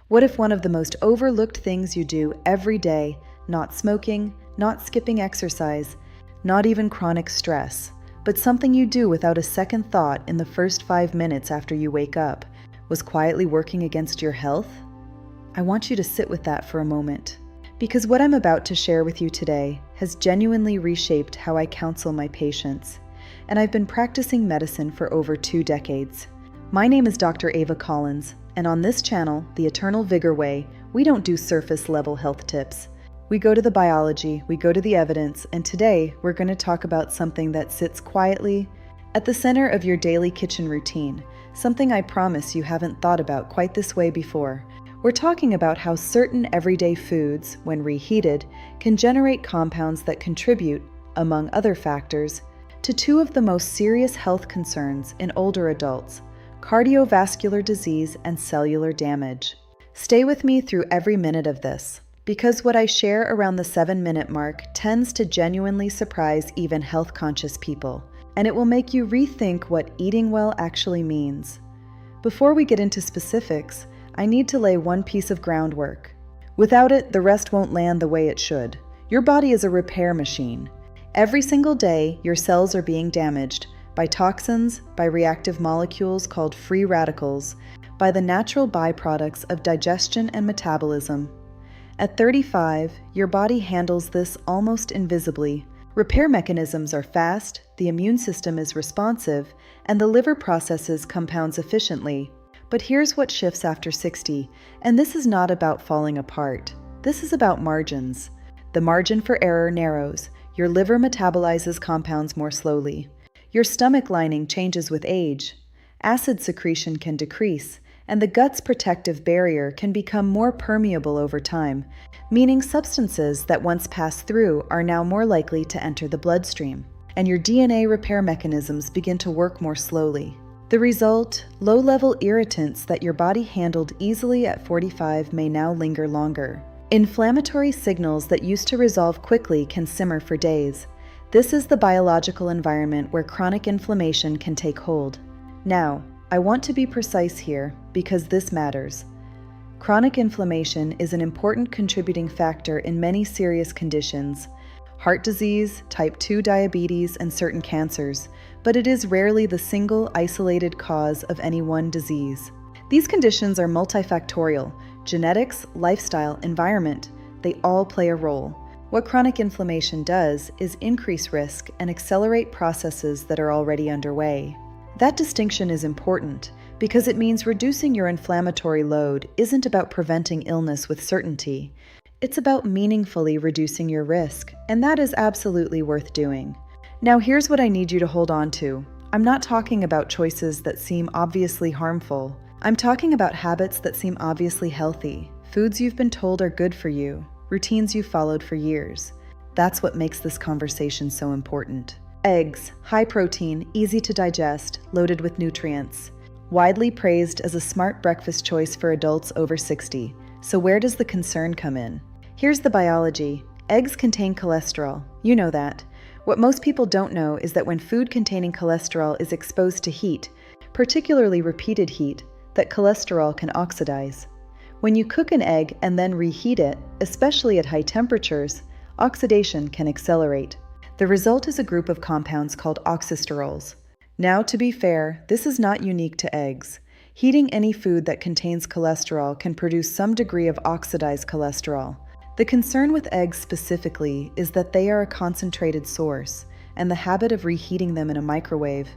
What if one of the most overlooked things you do every day, not smoking, not skipping exercise, not even chronic stress, but something you do without a second thought in the first 5 minutes after you wake up, was quietly working against your health? I want you to sit with that for a moment, because what I'm about to share with you today has genuinely reshaped how I counsel my patients, and I've been practicing medicine for over 2 decades. My name is Dr. Ava Collins, and on this channel, the Eternal Vigor Way, we don't do surface-level health tips. We go to the biology, we go to the evidence, and today we're going to talk about something that sits quietly at the center of your daily kitchen routine, something I promise you haven't thought about quite this way before. We're talking about how certain everyday foods, when reheated, can generate compounds that contribute, among other factors, to 2 of the most serious health concerns in older adults: cardiovascular disease and cellular damage. Stay with me through every minute of this, because what I share around the 7-minute mark tends to genuinely surprise even health-conscious people, and it will make you rethink what eating well actually means. Before we get into specifics, I need to lay one piece of groundwork. Without it, the rest won't land the way it should. Your body is a repair machine. Every single day, your cells are being damaged by toxins, by reactive molecules called free radicals, by the natural byproducts of digestion and metabolism. At 35, your body handles this almost invisibly. Repair mechanisms are fast, the immune system is responsive, and the liver processes compounds efficiently. But here's what shifts after 60, and this is not about falling apart. This is about margins. The margin for error narrows. Your liver metabolizes compounds more slowly. Your stomach lining changes with age. Acid secretion can decrease, and the gut's protective barrier can become more permeable over time, meaning substances that once passed through are now more likely to enter the bloodstream, and your DNA repair mechanisms begin to work more slowly. The result, low-level irritants that your body handled easily at 45 may now linger longer. Inflammatory signals that used to resolve quickly can simmer for days. This is the biological environment where chronic inflammation can take hold. Now, I want to be precise here because this matters. Chronic inflammation is an important contributing factor in many serious conditions: heart disease, type 2 diabetes, and certain cancers, but it is rarely the single isolated cause of any one disease. These conditions are multifactorial: genetics, lifestyle, environment, they all play a role. What chronic inflammation does is increase risk and accelerate processes that are already underway. That distinction is important because it means reducing your inflammatory load isn't about preventing illness with certainty. It's about meaningfully reducing your risk, and that is absolutely worth doing. Now here's what I need you to hold on to. I'm not talking about choices that seem obviously harmful. I'm talking about habits that seem obviously healthy, foods you've been told are good for you, routines you've followed for years. That's what makes this conversation so important. Eggs, high protein, easy to digest, loaded with nutrients. Widely praised as a smart breakfast choice for adults over 60. So where does the concern come in? Here's the biology. Eggs contain cholesterol. You know that. What most people don't know is that when food containing cholesterol is exposed to heat, particularly repeated heat, that cholesterol can oxidize. When you cook an egg and then reheat it, especially at high temperatures, oxidation can accelerate. The result is a group of compounds called oxysterols. Now, to be fair, this is not unique to eggs. Heating any food that contains cholesterol can produce some degree of oxidized cholesterol. The concern with eggs specifically is that they are a concentrated source, and the habit of reheating them in a microwave,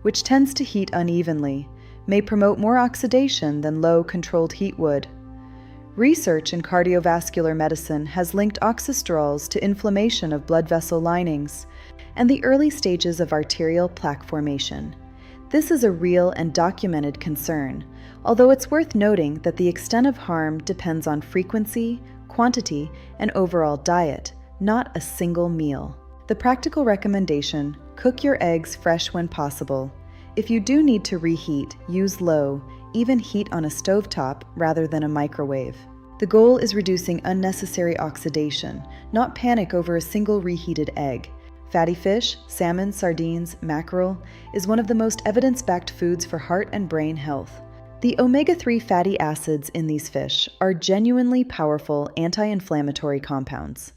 which tends to heat unevenly, may promote more oxidation than low controlled heat would. Research in cardiovascular medicine has linked oxysterols to inflammation of blood vessel linings and the early stages of arterial plaque formation. This is a real and documented concern, although it's worth noting that the extent of harm depends on frequency, quantity, and overall diet, not a single meal. The practical recommendation: cook your eggs fresh when possible. If you do need to reheat, use low, even heat on a stovetop rather than a microwave. The goal is reducing unnecessary oxidation, not panic over a single reheated egg. Fatty fish, salmon, sardines, mackerel is one of the most evidence-backed foods for heart and brain health. The omega-3 fatty acids in these fish are genuinely powerful anti-inflammatory compounds.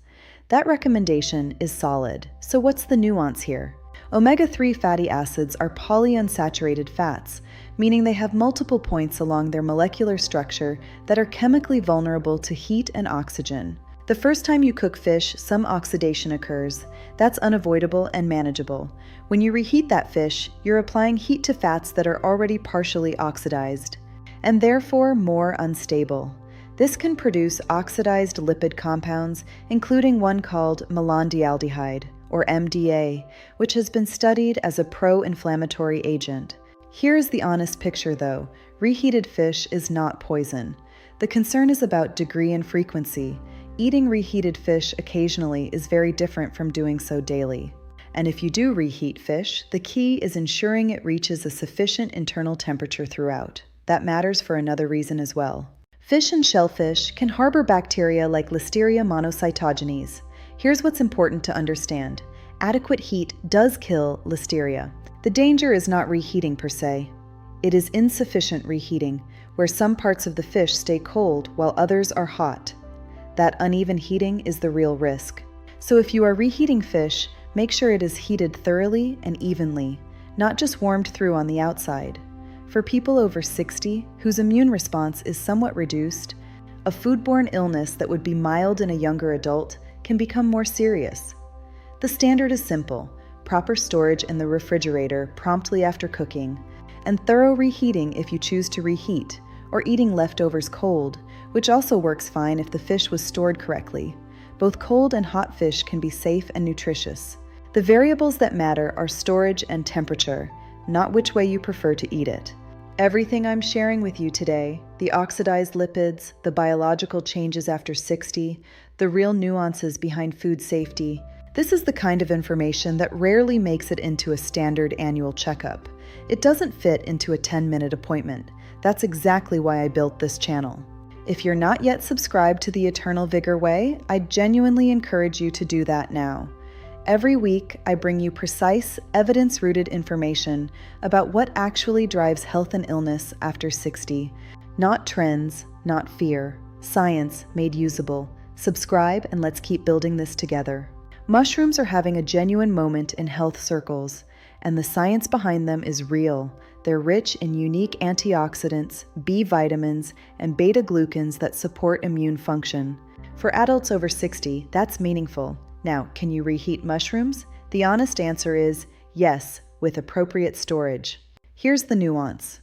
That recommendation is solid, so what's the nuance here? Omega-3 fatty acids are polyunsaturated fats, meaning they have multiple points along their molecular structure that are chemically vulnerable to heat and oxygen. The first time you cook fish, some oxidation occurs. That's unavoidable and manageable. When you reheat that fish, you're applying heat to fats that are already partially oxidized, and therefore more unstable. This can produce oxidized lipid compounds, including one called malondialdehyde, or MDA, which has been studied as a pro-inflammatory agent. Here's the honest picture though. Reheated fish is not poison. The concern is about degree and frequency. Eating reheated fish occasionally is very different from doing so daily. And if you do reheat fish, the key is ensuring it reaches a sufficient internal temperature throughout. That matters for another reason as well. Fish and shellfish can harbor bacteria like Listeria monocytogenes. Here's what's important to understand. Adequate heat does kill Listeria. The danger is not reheating per se. It is insufficient reheating, where some parts of the fish stay cold while others are hot. That uneven heating is the real risk. So if you are reheating fish, make sure it is heated thoroughly and evenly, not just warmed through on the outside. For people over 60, whose immune response is somewhat reduced, a foodborne illness that would be mild in a younger adult can become more serious. The standard is simple: proper storage in the refrigerator promptly after cooking, and thorough reheating if you choose to reheat, or eating leftovers cold, which also works fine if the fish was stored correctly. Both cold and hot fish can be safe and nutritious. The variables that matter are storage and temperature, not which way you prefer to eat it. Everything I'm sharing with you today, the oxidized lipids, the biological changes after 60, the real nuances behind food safety, this is the kind of information that rarely makes it into a standard annual checkup. It doesn't fit into a 10-minute appointment. That's exactly why I built this channel. If you're not yet subscribed to the Eternal Vigor Way, I genuinely encourage you to do that now. Every week, I bring you precise, evidence-rooted information about what actually drives health and illness after 60. Not trends, not fear. Science made usable. Subscribe and let's keep building this together. Mushrooms are having a genuine moment in health circles, and the science behind them is real. They're rich in unique antioxidants, B vitamins, and beta-glucans that support immune function. For adults over 60, that's meaningful. Now, can you reheat mushrooms? The honest answer is yes, with appropriate storage. Here's the nuance.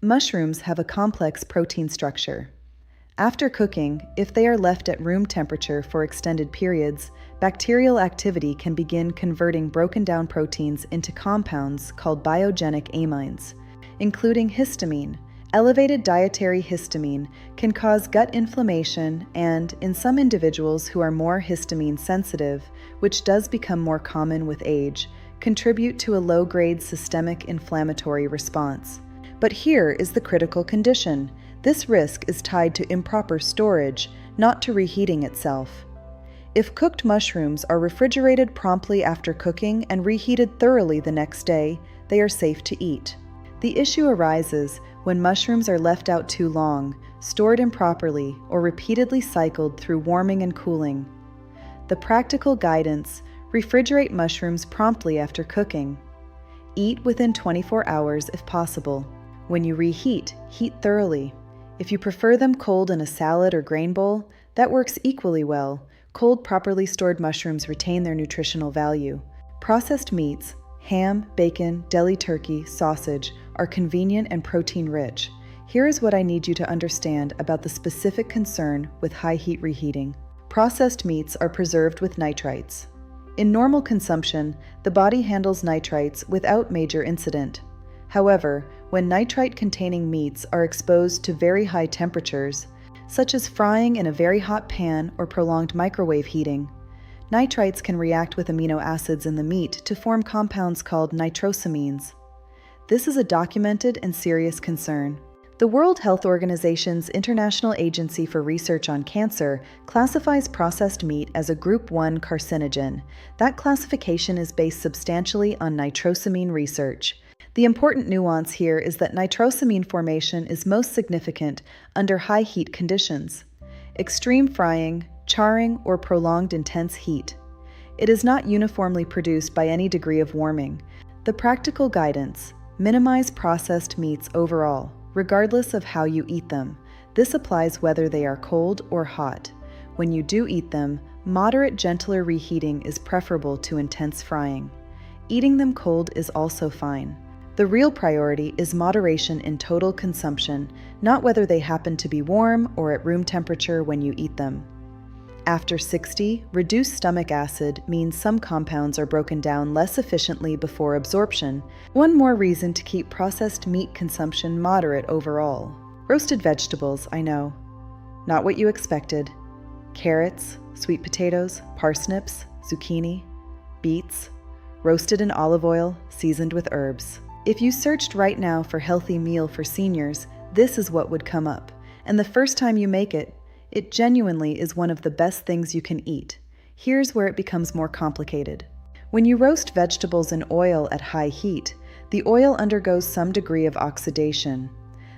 Mushrooms have a complex protein structure. After cooking, if they are left at room temperature for extended periods, bacterial activity can begin converting broken down proteins into compounds called biogenic amines, including histamine. Elevated dietary histamine can cause gut inflammation and, in some individuals who are more histamine sensitive, which does become more common with age, contribute to a low-grade systemic inflammatory response. But here is the critical condition. This risk is tied to improper storage, not to reheating itself. If cooked mushrooms are refrigerated promptly after cooking and reheated thoroughly the next day, they are safe to eat. The issue arises when mushrooms are left out too long, stored improperly, or repeatedly cycled through warming and cooling. The practical guidance: refrigerate mushrooms promptly after cooking. Eat within 24 hours if possible. When you reheat, heat thoroughly. If you prefer them cold in a salad or grain bowl, that works equally well. Cold, properly stored mushrooms retain their nutritional value. Processed meats, ham, bacon, deli turkey, sausage, are convenient and protein-rich. Here is what I need you to understand about the specific concern with high heat reheating. Processed meats are preserved with nitrites. In normal consumption, the body handles nitrites without major incident. However, when nitrite-containing meats are exposed to very high temperatures, such as frying in a very hot pan or prolonged microwave heating, nitrites can react with amino acids in the meat to form compounds called nitrosamines. This is a documented and serious concern. The World Health Organization's International Agency for Research on Cancer classifies processed meat as a Group 1 carcinogen. That classification is based substantially on nitrosamine research. The important nuance here is that nitrosamine formation is most significant under high heat conditions, extreme frying, charring, or prolonged intense heat. It is not uniformly produced by any degree of warming. The practical guidance: minimize processed meats overall, regardless of how you eat them. This applies whether they are cold or hot. When you do eat them, moderate, gentler reheating is preferable to intense frying. Eating them cold is also fine. The real priority is moderation in total consumption, not whether they happen to be warm or at room temperature when you eat them. After 60, reduced stomach acid means some compounds are broken down less efficiently before absorption. One more reason to keep processed meat consumption moderate overall. Roasted vegetables, I know. Not what you expected. Carrots, sweet potatoes, parsnips, zucchini, beets, roasted in olive oil, seasoned with herbs. If you searched right now for healthy meal for seniors, this is what would come up. And the first time you make it, it genuinely is one of the best things you can eat. Here's where it becomes more complicated. When you roast vegetables in oil at high heat, the oil undergoes some degree of oxidation.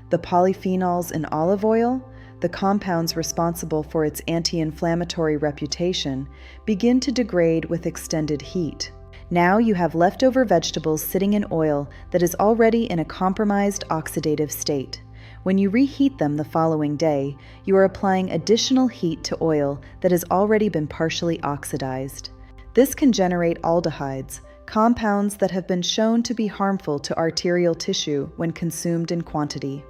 The polyphenols in olive oil, the compounds responsible for its anti-inflammatory reputation, begin to degrade with extended heat. Now you have leftover vegetables sitting in oil that is already in a compromised oxidative state. When you reheat them the following day, you are applying additional heat to oil that has already been partially oxidized. This can generate aldehydes, compounds that have been shown to be harmful to arterial tissue when consumed in quantity.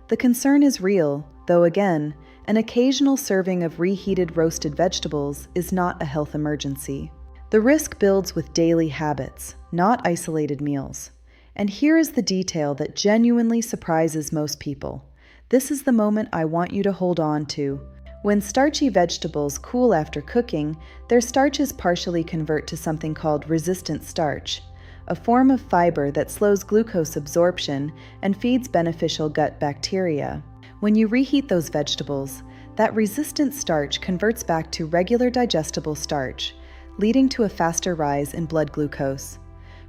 The concern is real, though again, an occasional serving of reheated roasted vegetables is not a health emergency. The risk builds with daily habits, not isolated meals. And here is the detail that genuinely surprises most people. This is the moment I want you to hold on to. When starchy vegetables cool after cooking, their starches partially convert to something called resistant starch, a form of fiber that slows glucose absorption and feeds beneficial gut bacteria. When you reheat those vegetables, that resistant starch converts back to regular digestible starch, leading to a faster rise in blood glucose.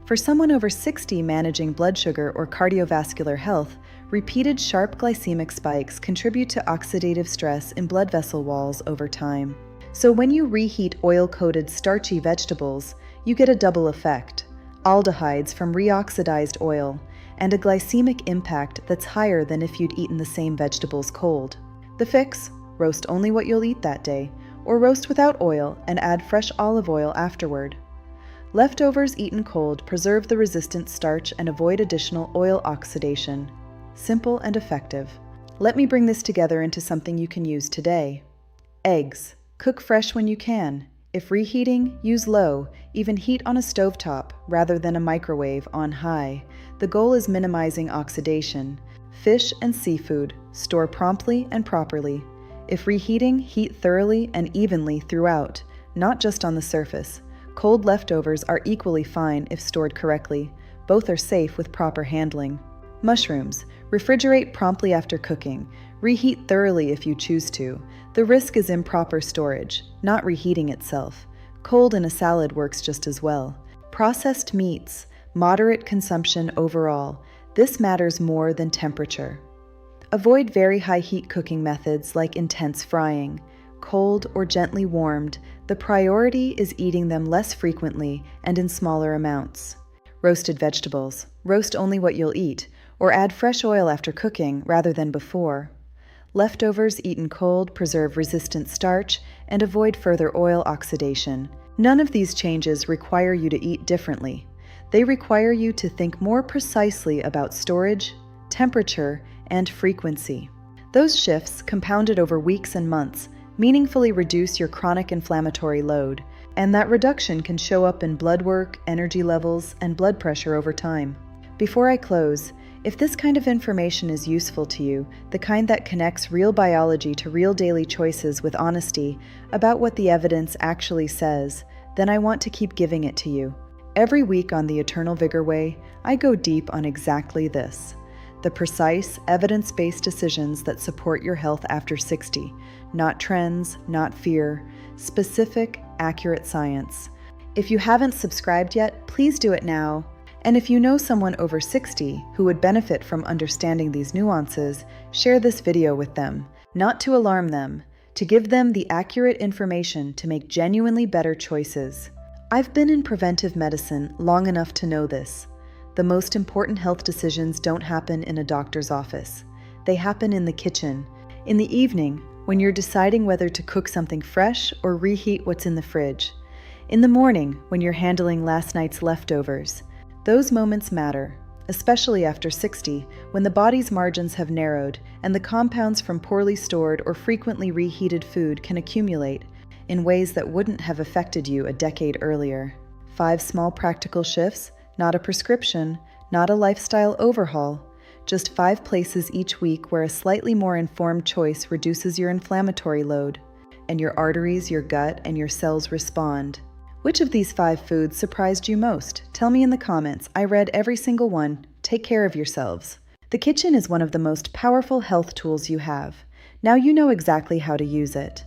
For someone over 60 managing blood sugar or cardiovascular health, repeated sharp glycemic spikes contribute to oxidative stress in blood vessel walls over time. So when you reheat oil-coated starchy vegetables, you get a double effect: aldehydes from reoxidized oil, and a glycemic impact that's higher than if you'd eaten the same vegetables cold. The fix: roast only what you'll eat that day, or roast without oil and add fresh olive oil afterward. Leftovers eaten cold preserve the resistant starch and avoid additional oil oxidation. Simple and effective. Let me bring this together into something you can use today. Eggs. Cook fresh when you can. If reheating, use low, even heat on a stovetop rather than a microwave on high. The goal is minimizing oxidation. Fish and seafood. Store promptly and properly. If reheating, heat thoroughly and evenly throughout, not just on the surface. Cold leftovers are equally fine if stored correctly. Both are safe with proper handling. Mushrooms. Refrigerate promptly after cooking. Reheat thoroughly if you choose to. The risk is improper storage, not reheating itself. Cold in a salad works just as well. Processed meats. Moderate consumption overall. This matters more than temperature. Avoid very high heat cooking methods like intense frying. Cold or gently warmed, the priority is eating them less frequently and in smaller amounts. Roasted vegetables. Roast only what you'll eat, or add fresh oil after cooking rather than before. Leftovers eaten cold preserve resistant starch and avoid further oil oxidation. None of these changes require you to eat differently. They require you to think more precisely about storage, temperature, and frequency. Those shifts, compounded over weeks and months, meaningfully reduce your chronic inflammatory load, and that reduction can show up in blood work, energy levels, and blood pressure over time. Before I close, if this kind of information is useful to you, the kind that connects real biology to real daily choices with honesty about what the evidence actually says, then I want to keep giving it to you. Every week on the Eternal Vigor Way, I go deep on exactly this: the precise, evidence-based decisions that support your health after 60, not trends, not fear, specific, accurate science. If you haven't subscribed yet, please do it now. And if you know someone over 60 who would benefit from understanding these nuances, share this video with them, not to alarm them, to give them the accurate information to make genuinely better choices. I've been in preventive medicine long enough to know this. The most important health decisions don't happen in a doctor's office. They happen in the kitchen, in the evening, when you're deciding whether to cook something fresh or reheat what's in the fridge. In the morning, when you're handling last night's leftovers. Those moments matter, especially after 60, when the body's margins have narrowed and the compounds from poorly stored or frequently reheated food can accumulate in ways that wouldn't have affected you a decade earlier. 5 small practical shifts, not a prescription, not a lifestyle overhaul, just 5 places each week where a slightly more informed choice reduces your inflammatory load, and your arteries, your gut, and your cells respond. Which of these 5 foods surprised you most? Tell me in the comments. I read every single one. Take care of yourselves. The kitchen is one of the most powerful health tools you have. Now you know exactly how to use it.